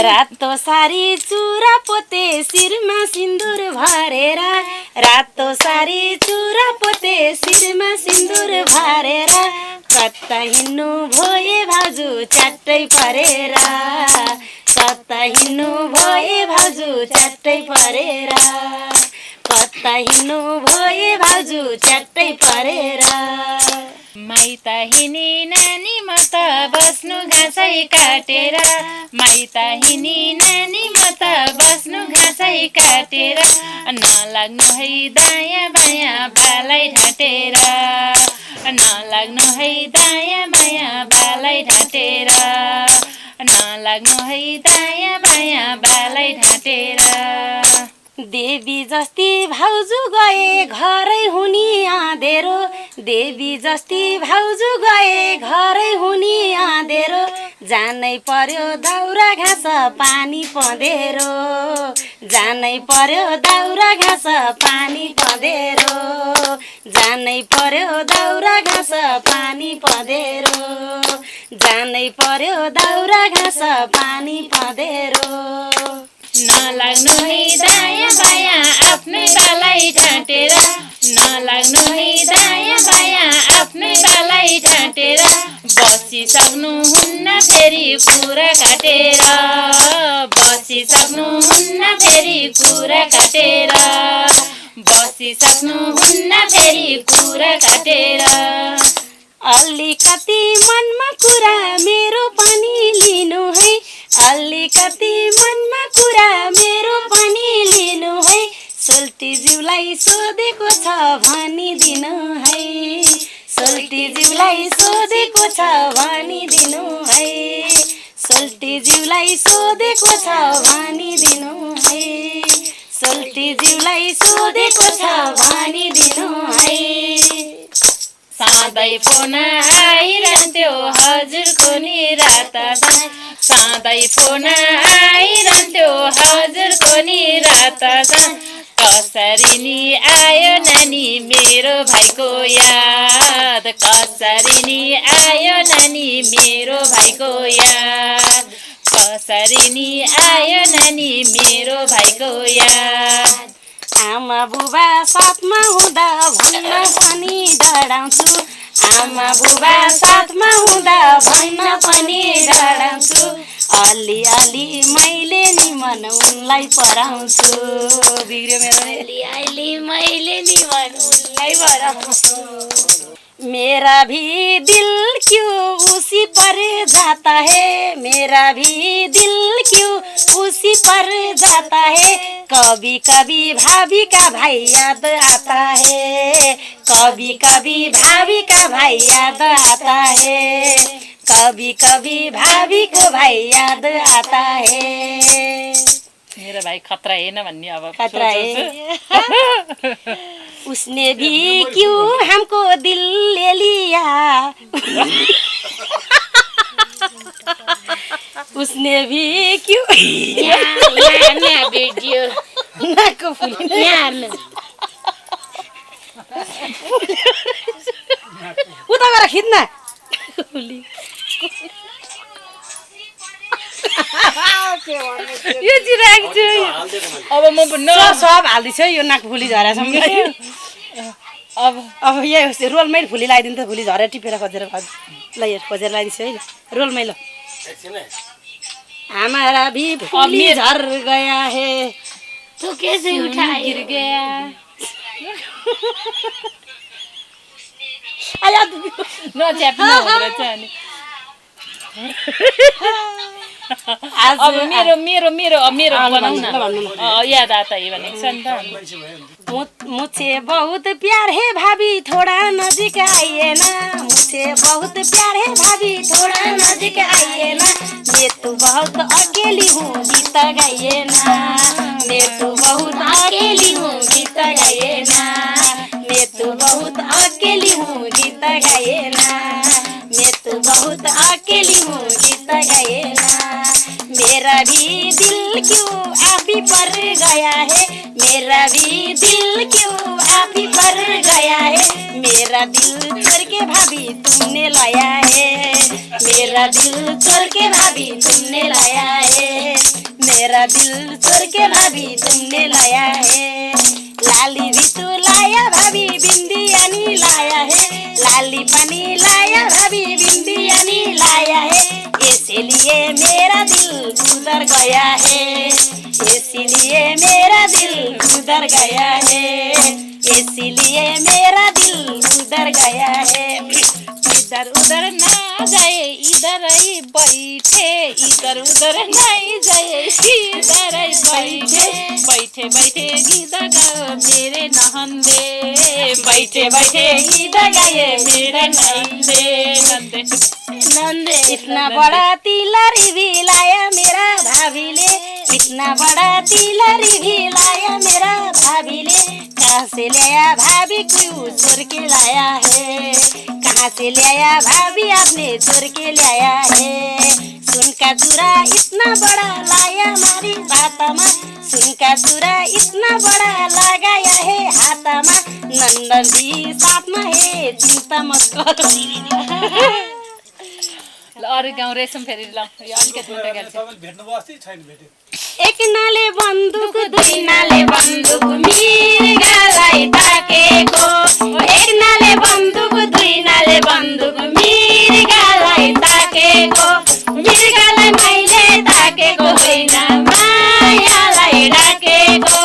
रातो सारी चुरा पोते शिरमा सिन्दुर भरेर रातो सारी चुरा पोते शिरमा सिन्दुर भरेर कता हिँड्नु भए भाउजू छाट्टै परेर कता हिँड्नु भए भाउजू छाट्टै परेर कता हिँड्नु भए भाउजू छाट्टै परेर माइत हिँडी नानी म त बस्नु घाँसै काटेर माइत हिँडी नानी म त बस्नु घाँसै काटेर नलाग्नु है दायाँ बायाँ बालै ढाँटेर नलाग्नु है दायाँ बायाँ बालै ढाँटेर नलाग्नु है दायाँ बायाँ बालै ढाँटेर देवी जस्ती भाउजू गए घरै हुनी आँधेरो देवी जस्ती भाउजू गए घरै हुनी आँधेरो जानै पर्यो दाउरा घाँस पानी पँधेरो जानै पर्यो दाउरा घाँस पानी पँधेरो जानै पर्यो दाउरा घाँस पानी पँधेरो जानै पर्यो दाउरा घाँस पानी पँधेरो नलाग्नु है दायाँ बायाँ आफ्नै बालै ढाँटेर नलाग्नु है दायाँ बायाँ आफ्नै बालै ढाँटेर बसिसक्नुहुन्न फेरि कुरा काटेर बसिसक्नुहुन्न फेरि कुरा काटेर बसिसक्नुहुन्न फेरि कुरा काटेर अलिकति मनमा कुरा मेरो पनि लिनु है अलिकति मनमा कुरा मेरो पनि लिनु है सोल्टीज्यूलाई सोधेको छ भनिदिनु है सोल्टीज्यूलाई सोधेको छ भनिदिनु है सोल्टीज्यूलाई सोधेको छ भनिदिनु है सोल्टीज्यूलाई सोधेको छ भनिदिनु है सधैँ फोन आइरहन्थ्यो हजुरको नि रात दाई सधैँ फोन आइरहन्थ्यो हजुरको नि रात दाई कसरी नि आयो नानी मेरो भाइको याद कसरी नि आयो नानी मेरो भाइको याद कसरी नि आयो नानी मेरो भाइको याद आमा बुबा साथमा हुँदा भन्न पनि डराउँछु आमा बुबा साथमा हुँदा भन्न पनि डराउँछु अलिअलि मैले नि मन उनलाई पराउँछु बिग्रियो मेरो अलिअलि मैले नि मन उनलाई पराउँछु मेरा भी दिल क्यों उसी पर जाता है मेरा भी दिल क्यों उसी पर जाता है कभी कभी भाभी का भाई याद आता है कभी कभी भाभी का भाई याद आता है कभी कभी भाभी को भाई याद आता है मेरा भाई खतरा है ना भन्ने अब खतरा है उसने भी क्यों हमको दिल ले लिया उसने भी क्यों यहाँ भिडियो नाको फुली उता गएर खिच्न फुली यो चाहिँ राख्छु अब म सब हाल्दैछ यो नाक फुली झरेसम्म अब यहाँ रोलमै फुली लगाइदिनु त फुली झरेर टिपेर खोजेर ल यो खोजेर लगाइदिन्छु है रोलमै ल हमारा भी फुली झर गया है तो कैसे उठा गिर गया आया नच्याप्नु हुँदो रहेछ अनि अब मेरो मेरो मेरो मेरो बनाऊ न याद आता है भनेको छ नि त मुझे बहुत प्यार है भाभी थोड़ा नजीक आइए ना मुझे बहुत प्यार है भाभी थोड़ा नजीक आइए ना मैं तो बहुत अकेली हूँ गीत गाइए ना मैं तो बहुत अकेली हूँ गीत गाइए ना मैं तो बहुत अकेली हूँ गीत गाइए ना मैं तो बहुत अकेली हूँ गीत गाइए ना मेरा भी दिल क्यों आप ही पर गया है मेरा भी दिल क्यों आप ही पर गया है मेरा दिल चोर के भाभी तुमने लाया है मेरा दिल चोर के भाभी तुमने लाया है मेरा दिल चोर के भाभी तुमने लाया है। लाली भी तू लाया भाभी बिंदिया नी लाया है। लाली पानी लाया भाभी बिंदिया नी लाया है। इसीलिए मेरा दिल उधर गया है। इसीलिए मेरा दिल उधर गया है। इसीलिए मेरा दिल उधर गया है। इधर उधर ना जाए इधर ही बैठे, इधर उधर नहीं जाए इधर ही बैठे। बैठे बैठे गीत गाओ मेरे नहंदे, बैठे बैठे गीत गाए मेरे नंदे नंदे नंदे। इतना बड़ा तिलरी भी लाया मेरा भाभी ने। इतना बड़ा तिलरी भी लाया मेरा भाभी ने। कहाँ से लाया भाभी क्यों चोर के लाया है। कहाँ से लाया भाभी आपने चोर के लाया है। सुन का चूरा इतना बड़ा लाया हमारी बातमा। सुन का चूरा इतना बड़ा लगाया है हाथमा। नंदन भी साथ में है चिंता मत करो। अरू गाउँ रेशम फेरि ल यो अलिकति मात्रै गाड्छु। एक नाले बन्दुक दुई नाले बन्दुक मिर्गालाई ताकेको। एक नाले बन्दुक दुई नाले बन्दुक मिर्गालाई ताकेको। मिर्गालाई मैले ताकेको होइन मायालाई डाकेको।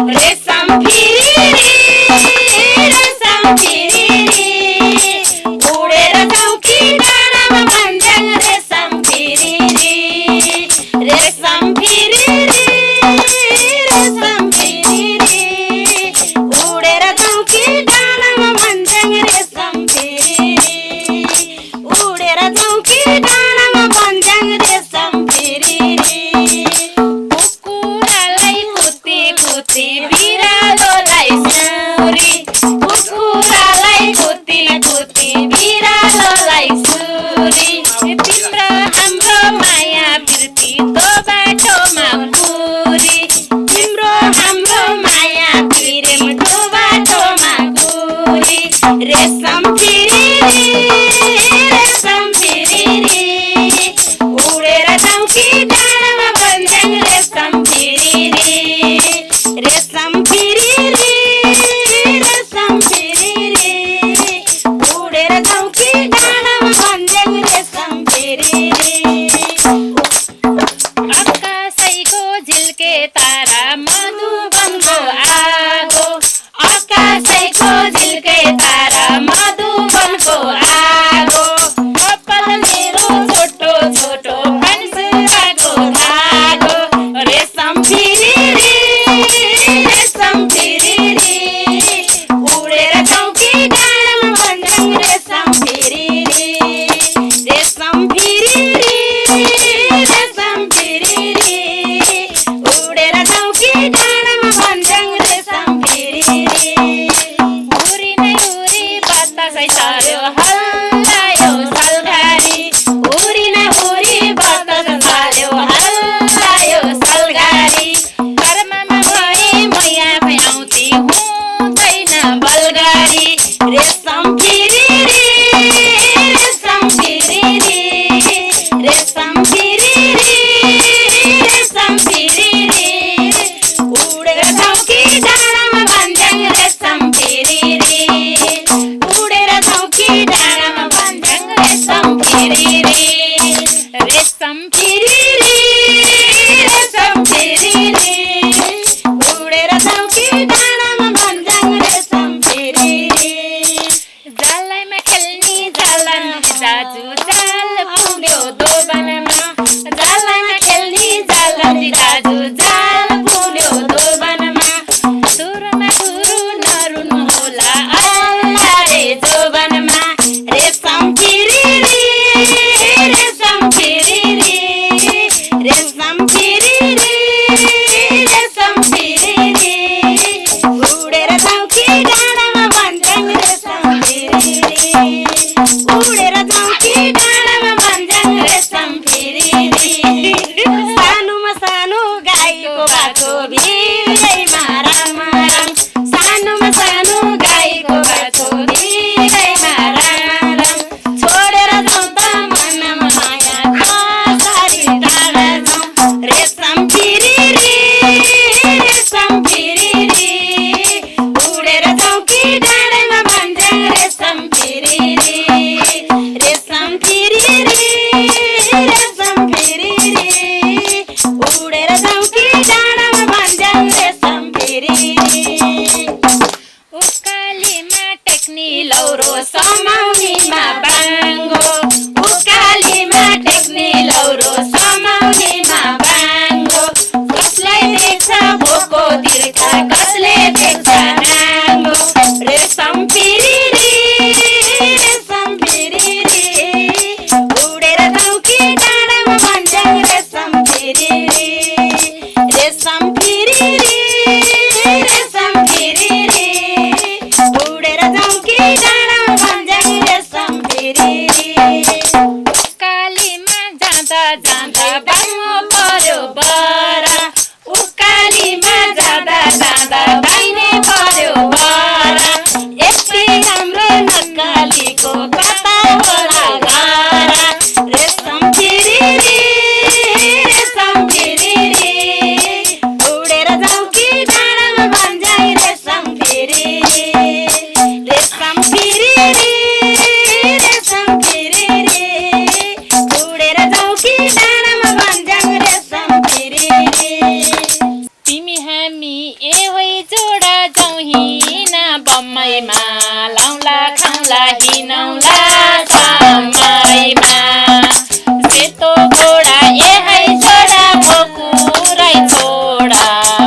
रेशम फिरिरी रेशम फिरिरी उडेर चौकी डाँडामा भन्छन् रेशम फिरिरी रेशम फिरिरी रेशम फिरिरी उडेर चौकी डाँडामा भन्छन् रेशम फिरिरी उडेर चौकी डाँडामा भन्छन् रेशम फिरिरी। कुकुरालाई कुती कुती बिरालोलाई सुरी, कुकुरालाई कुती कुती बिरालोलाई सुरी। तिम्रो हाम्रो माया प्रीति दो बाटोमा कुरी, तिम्रो हाम्रो माया प्रेम दो बाटोमा कुरी। रेशम फिरिरी रेशम फिरिरी उडेर चौकी डाँडामा भन्छन् रेशम फिरिरी रेशम फिरिरी रेशम फिरिरी उडेर चौकी डाँडामा भन्छन् रेशम फिरिरी। आकाशैको झिल्के तारा मधुवनको आगो, आकाशैको झिल्के तारा मधुवनको आगो। कपाल मेरो छोटो छोटो पन्सुराको धागो। रेशम फिरिरी रेशम फिरिरी उडेर चौकी डाँडामा भन्छन् रेशम फिरिरी रेशम फिरिरी रेशम फिरिरी उडेर चौकी डाँडामा भन्छन् रेशम फिरिरी। हुरी नै हुरी बतासै सार्यो हल्लायो सलघारी, हुरी न हुरी बतास सार्यो हल्लायो सलघारी। कर्ममा भए म आफै आउँथे हुँदैन बलगाडी। रेशम फिरिरी रेशम फिरिरी रेशम फिरिरी रेशम फिरिरी उडेर चौकी डाँडामा भन्छन् रेशम फिरिरी उडेर चौकी डाँडामा भन्छन् रेशम फिरिरी रेशम फिरिरी रेशम फिरिरी उडेर चौकी डाँडामा भन्छन् रेशम फिरिरी। जालैमा खेल्ने जालन दाजु जाल पुग्यो दोबनमा, जालमा खेल्ने जालन्ती दाजु जाल पुग्यो दोबनमा। सुरुमा गुरु नरुनु होला अल्ला रे जोबनमा। रेशम फिरिरी रेशम फिरिरी रेशम फिरिरी रेशम फिरिरी उडेर चौकी डाँडामा भन्छन् रेशम फिरिरी उडेर चौकी डाँडामा भन्छन् रेशम फिरिरी। सानोमा सानो गाई कसले देख्छ नाङ्गो रेशम फिरिरी उडेर जाउँ कि डाँडामा भन्छन् रेशम फिरिरी उडेर जाउँ कि डाँडामा भन्छन् रेशम फिरिरी उकालीमा जाँदा जाँदा बाइनो पर्यो बरा उकालीमा जाँदा जाँदा बाइने पर्यो बरा यति हाम्रो नक्कलीको कता होला घरा रेशम फिरिरी उडेर जाउँ कि डाँडामा भन्छन् रेशम फिरिरी उडेर जाउँ कि डाँडामा भन्छन् रेशम फिरिरी तिमी हामी एउटै जोडा जाउँ हिना बम्मैमा लाउला खाउला हिँडौला समयमा सेतो घोडा एहै जोडा बोकुरै छोडा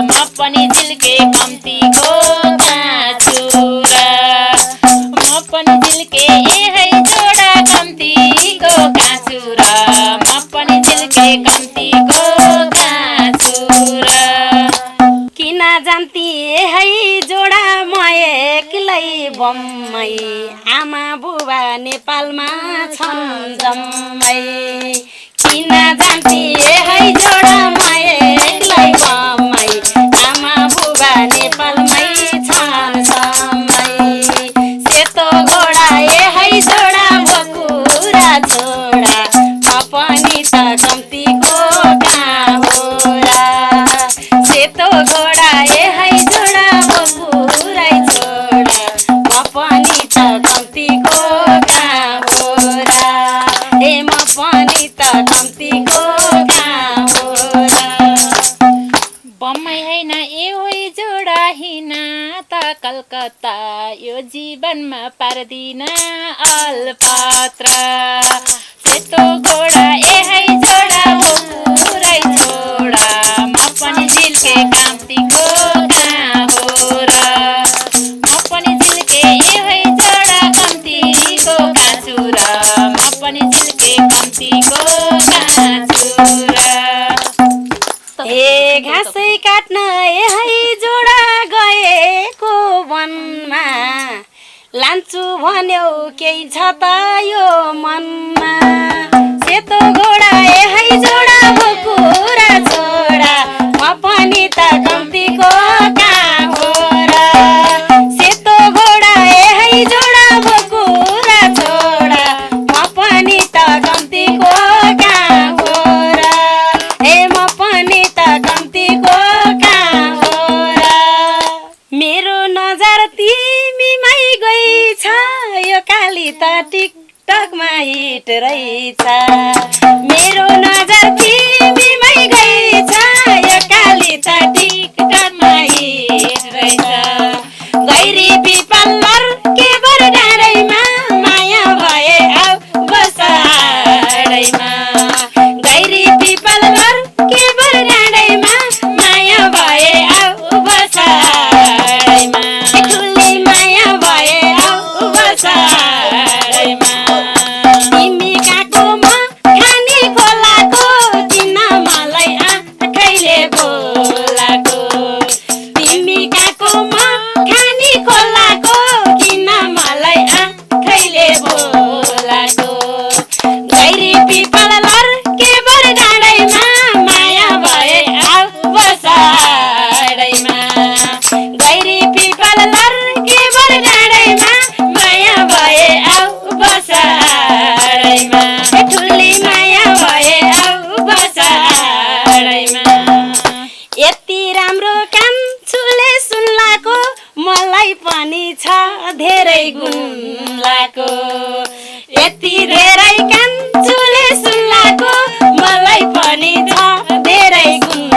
म पनि झिल्के कम्तीको काँचुरा म पनि झिल्के एहै जोडा कम्तीको काँचुरा म पनि झिल्के कम्तीको काँचुरा किन जान्ती है जोडा म एक्लै बम्मै आमा बुबा नेपालमा छन् जम्मै किन जान्ती है जोडा म एक्लै बम्मै आमा बुबा नेपालमै छन् जम्मै सेतो घोडा है जोडा बकुरा छोडा म पनि त कम्तीको काँहोरा सेतो घोडा है जोडा बकुरै छोडा म पनि त कम्तीको काँहोरा म पनि त कम्तीको काँहोरा बम्मै होइन एउटै जोडा हिँड्न त कलकत्ता यो जीवनमा पार्दिन अलपत्र सेतो घोडा एहै जोडा बोकुरै छोडा म पनि झिल्के काम्तीको काँहोरा म पनि झिल्के एउटै जोडा कम्तीको काँचुरा म पनि झिल्के कम्तीको काँचुरा हे घाँसै काट्न है जोडा गएको वनमा लान्छु भन्यौ केही छ त यो मनमा सेतो घोडा है जोडा बोकुरा छोडा म पनि त कम्तीको काँहोरा सेतो घोडा है जोडा बोकुरा छोडा म पनि त कम्तीको काँहोरा म पनि त कम्तीको काँहोरा मेरो नजर तिमीमै गइछ यो काली त टिकटकमा हिट रहेछ मेरो नजर तिमीमै गइछ यो काली त टिकटकमा हिट रहेछ गैरी पिपल्लर केबर डाँडैमा माया भए आऊ बसाडैमा गैरी पिपल्लर केबर डाँडैमा माया भए आऊ बसाडैमा ठुली माया भए आऊ बसाडैमा तिमी गएको म खानी खोलाको किन मलाई आँखैले बोलाको तिमी गएको म खानी खोलाको किन मलाई आँखैले बोलाको गैरी पिपल्लर केबर डाँडैमा माया भए आऊ बसाडैमा गैरी पिपल्लर केबर डाँडैमा माया भए आऊ बसाडैमा ठुली माया भए आऊ बसाडैमा यति राम्रो कान्छुले सुन्लाको मलाई पनि छ धेरै गुण लाको यति धेरै कान्छुले सुन्लाको मलाई पनि छ धेरै गुण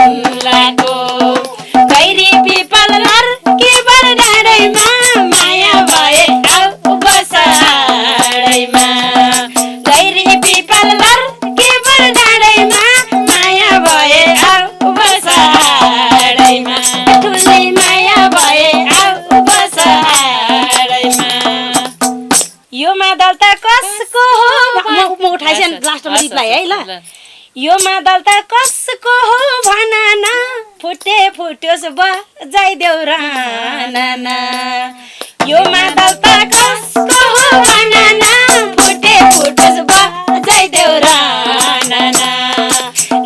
लाको गैरी पिपल्लर केबर डाँडैमा माया भए आऊ बसाडैमा गैरी पिपल्लर केबर डाँडैमा माया भए आऊ बसाडैमा ठुली माया मादल त कसको हो म उठाइसेन लास्टमा गीतलाई है ल यो मादल त कसको हो भन न फुट्योस् बजाइदेऊ र नाना यो मादल त कसको हो भन न फुट्योस् बजाइदेऊ र नाना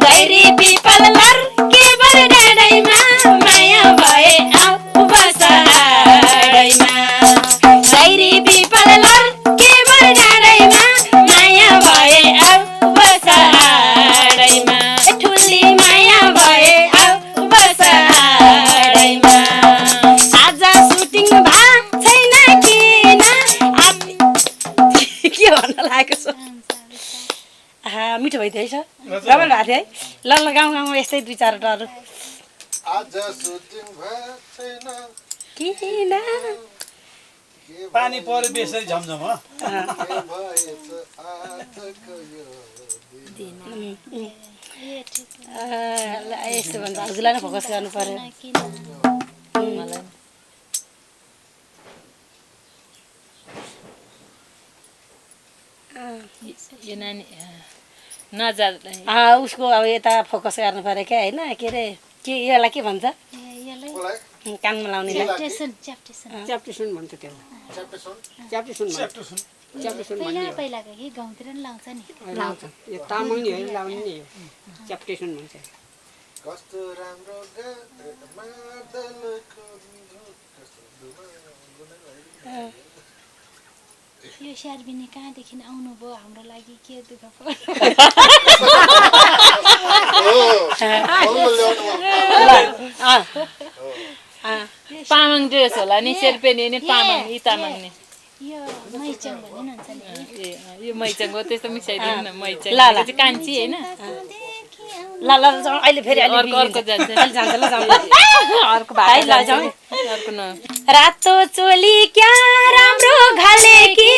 गैरी पिपल लर्के बर डाँडैमा माया भए आऊ बसाडैमा गैरी पिपल लर्के बर डाँडैमा माया भए आऊ बसाडैमा ठुली माया भए आऊ बसाडैमा आज सुटिङ भएको छैन किन के भन्न लागेको छ मिठो भइदियो है रमाइलो भएको थियो है ल गाउँमा यस्तै दुई चारवटा अरू आज सुटिङ भएको छैन किन पानी पऱ्यो बेसरी झमझम हो के भएछ आजको यो दिन यस्तो भन्छ हजुरलाई नै फोकस गर्नु पर्यो मलाई यो नानी नजा उसको अब यता फोकस गर्नु पर्यो क्या होइन के अरे के यसलाई के भन्छ मलाई कानमा लाउनेलाई च्याप्टेसन भन्छ त्यसलाई च्याप्टेसन च्याप्टेसन भन्छ च्याप्टो सुन च्याप्टेसन पहिला भन्ने पहिलाको कि गाउँतिर नि लाउँछ नि लाउँछ यो तामाङनीहरू लाउने नि यो च्याप्टेसन भन्छ कस्तो राम्रो मादलको यो स्यार्बिनी कहाँदेखि आउनुभयो हाम्रो लागि के दुःख पामाङ ड्रेस होला नि शेर्पेनी नि पामाङ यी तामाङ नि यो मैचङ भन्नुहुन्छ नि ए यो मैचङ हो त्यस्तो मिसाइदिनु न मैचङ ल, ल। चाहिँ कान्छी होइन ल जाउँ अहिले फेरि अर्को अर्को जान्छ अहिले जान्छ ल जाउँ अर्को है ल जाउँ अर्को न रातो चोली क्या राम्रो घालेकी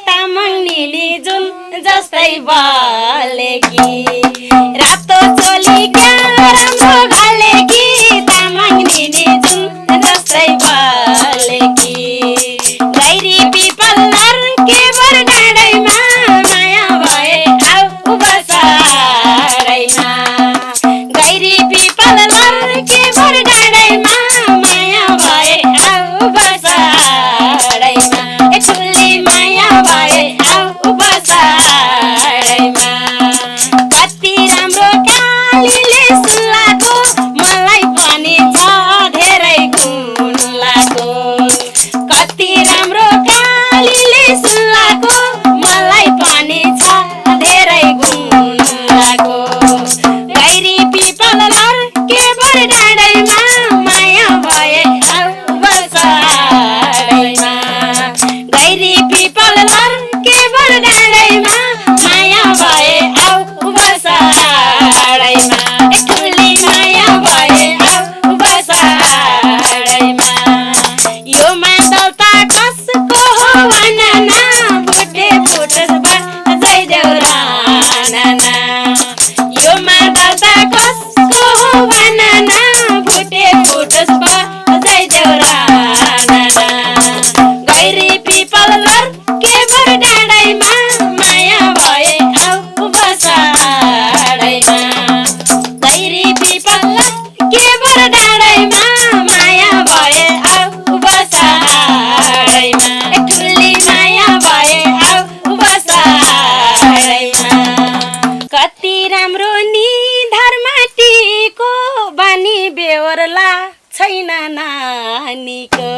तामाङ निली जुन जस्तै बलेकी रातो चोली क्या राम्रो घालेकी तामाङ निली जुन जस्तै बलेकी गैरी पिपल लर्के बर डाँडैमा माया भए आऊ बसाडैमा गैरी पिपल लर्के बर डाँडैमा माया भए आऊ बसाडैमा ठुली माया भए आऊ बसाडैमा कति राम्रो कालीले सुलाको मलाई पनि छ धेरै गुण लागो कति राम्रो कालीले सुलाको मलाई पनि छ धेरै गुण लागो गैरी पिपल लर्के बर डाँडैमा माया भए आऊ बसाडैमा गैरी पिपल लर्के बर डाँडैमा माया भए आऊ बसाडैमा ठुली माया भए आऊ बसाडैमा यो मादल त कसको हो भन न फुट्योस् बजाइदेऊ र नाना यो मादल त कसको हो भन न फुट्योस् बजाइदेऊ र नाना गैरी पिपल लर्के बर डाँडैमा माया भए आऊ बसाडैमा गैरी पिपल लर्के बर डाँडैमा माया भए आऊ बसाडैमा ठुली माया भए आऊ बसाडैमा कति राम्रो निधार माटीको बानी बेहोरला छैन नानीको